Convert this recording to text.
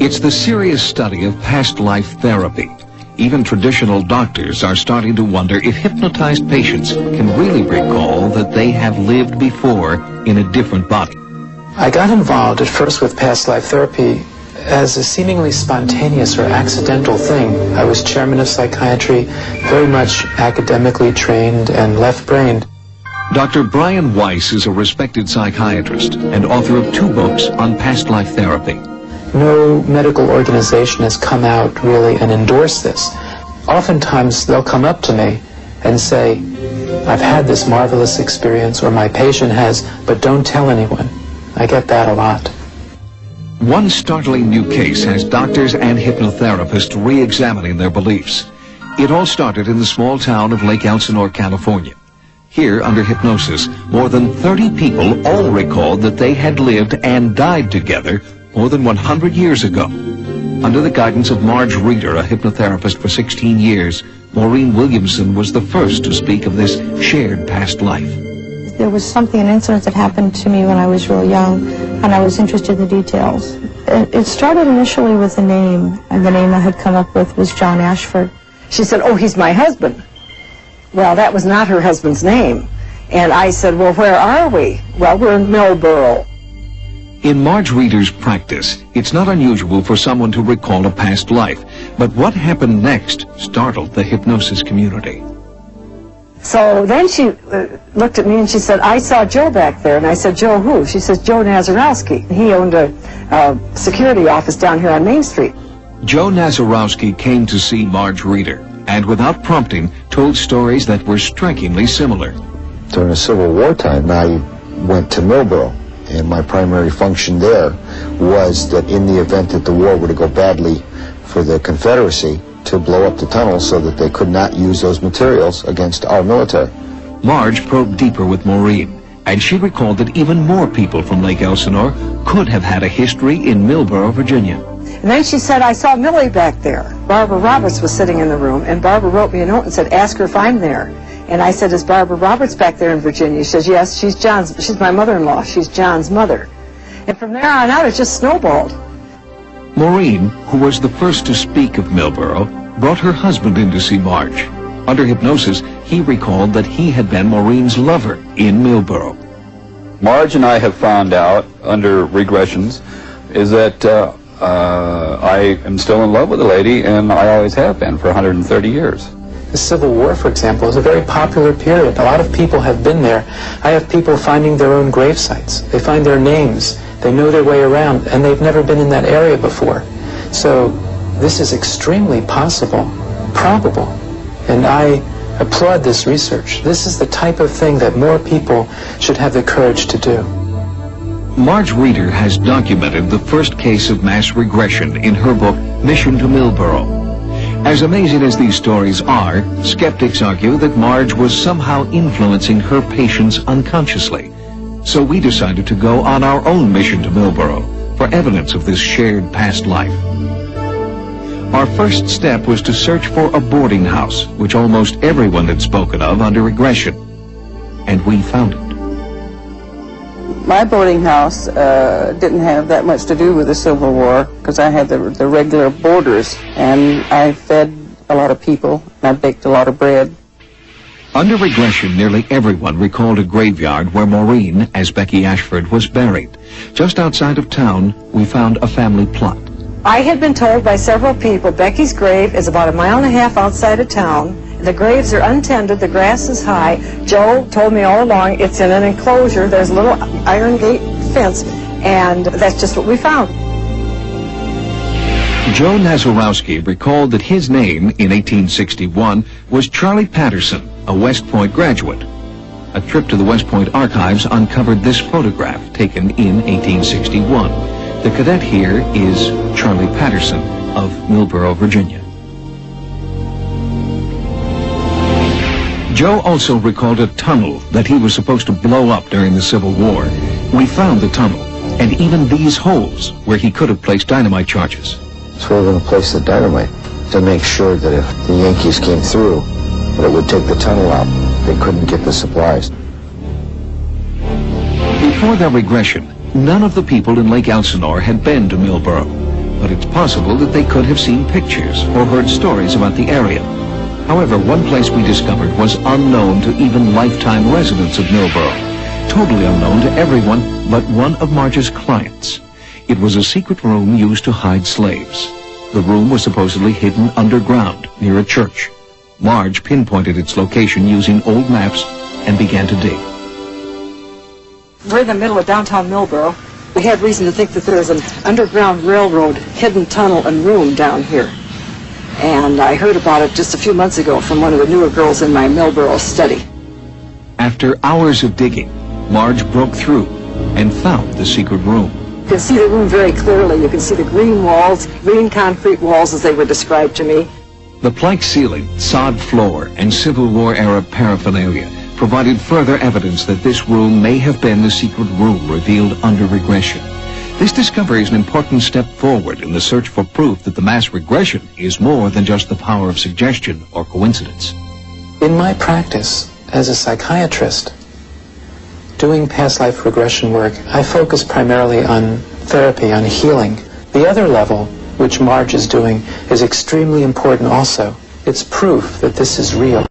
It's the serious study of past life therapy. Even traditional doctors are starting to wonder if hypnotized patients can really recall that they have lived before in a different body. I got involved at first with past life therapy as a seemingly spontaneous or accidental thing. I was chairman of psychiatry, very much academically trained and left-brained. Dr. Brian Weiss is a respected psychiatrist and author of 2 books on past life therapy. No medical organization has come out really and endorsed this. Oftentimes they'll come up to me and say, I've had this marvelous experience, or my patient has, but don't tell anyone. I get that a lot. One startling new case has doctors and hypnotherapists re-examining their beliefs. It all started in the small town of Lake Elsinore, California. Here, under hypnosis, more than 30 people all recalled that they had lived and died together more than 100 years ago. Under the guidance of Marge Reeder, a hypnotherapist for 16 years, Maureen Williamson was the first to speak of this shared past life. There was an incident that happened to me when I was real young, and I was interested in the details. It started initially with a name, and the name I had come up with was John Ashford. She said, oh, he's my husband. Well, that was not her husband's name. And I said, well, where are we? Well, we're in Milmboro. In Marge Reeder's practice, it's not unusual for someone to recall a past life, but what happened next startled the hypnosis community. So then she looked at me and she said, I saw Joe back there. And I said, Joe who? She says, Joe Nazarowski. He owned a security office down here on Main Street. Joe Nazarowski came to see Marge Reeder and without prompting told stories that were strikingly similar. During the Civil War time, I went to Milmboro. And my primary function there was that in the event that the war were to go badly for the Confederacy, to blow up the tunnel so that they could not use those materials against our military. Marge probed deeper with Maureen, and she recalled that even more people from Lake Elsinore could have had a history in Milmboro, Virginia. And then she said, I saw Millie back there. Barbara Roberts was sitting in the room, and Barbara wrote me a note and said, ask her if I'm there. And I said, is Barbara Roberts back there in Virginia? She says, yes, she's my mother-in-law. She's John's mother. And from there on out, it just snowballed. Maureen, who was the first to speak of Milmboro, brought her husband in to see Marge. Under hypnosis, he recalled that he had been Maureen's lover in Milmboro. Marge and I have found out, under regressions, is that I am still in love with the lady, and I always have been for 130 years. The Civil War, for example, is a very popular period. A lot of people have been there. I have people finding their own grave sites. They find their names. They know their way around, and they've never been in that area before. So this is extremely possible, probable, and I applaud this research. This is the type of thing that more people should have the courage to do. Marge Reeder has documented the first case of mass regression in her book, Mission to Milmboro. As amazing as these stories are, skeptics argue that Marge was somehow influencing her patients unconsciously. So we decided to go on our own mission to Milmboro for evidence of this shared past life. Our first step was to search for a boarding house, which almost everyone had spoken of under regression. And we found it. My boarding house didn't have that much to do with the Civil War, because I had the regular boarders, and I fed a lot of people, and I baked a lot of bread. Under regression, nearly everyone recalled a graveyard where Maureen, as Becky Ashford, was buried. Just outside of town, we found a family plot. I had been told by several people Becky's grave is about 1.5 miles outside of town. The graves are untended, the grass is high. Joe told me all along it's in an enclosure, there's a little iron gate fence, and that's just what we found. Joe Nazarowski recalled that his name in 1861 was Charlie Patterson, a West Point graduate. A trip to the West Point archives uncovered this photograph taken in 1861. The cadet here is Charlie Patterson of Milmboro, Virginia. Joe also recalled a tunnel that he was supposed to blow up during the Civil War. We found the tunnel, and even these holes where he could have placed dynamite charges. So we're going to place the dynamite to make sure that if the Yankees came through, that it would take the tunnel out. They couldn't get the supplies. Before their regression, None of the people in Lake Elsinore had been to Milmboро, but it's possible that they could have seen pictures or heard stories about the area. However, one place we discovered was unknown to even lifetime residents of Milmboро, totally unknown to everyone but one of Marge's clients. It was a secret room used to hide slaves. The room was supposedly hidden underground near a church. Marge pinpointed its location using old maps and began to dig. We're in the middle of downtown Milmboро. We had reason to think that there was an underground railroad hidden tunnel and room down here. And I heard about it just a few months ago from one of the newer girls in my Milmboро study. After hours of digging, Marge broke through and found the secret room. You can see the room very clearly. You can see the green walls, green concrete walls as they were described to me. The plank ceiling, sod floor, and Civil War-era paraphernalia provided further evidence that this room may have been the secret room revealed under regression. This discovery is an important step forward in the search for proof that the mass regression is more than just the power of suggestion or coincidence. In my practice as a psychiatrist, doing past life regression work, I focus primarily on therapy, on healing. The other level, which Marge is doing, is extremely important also. It's proof that this is real.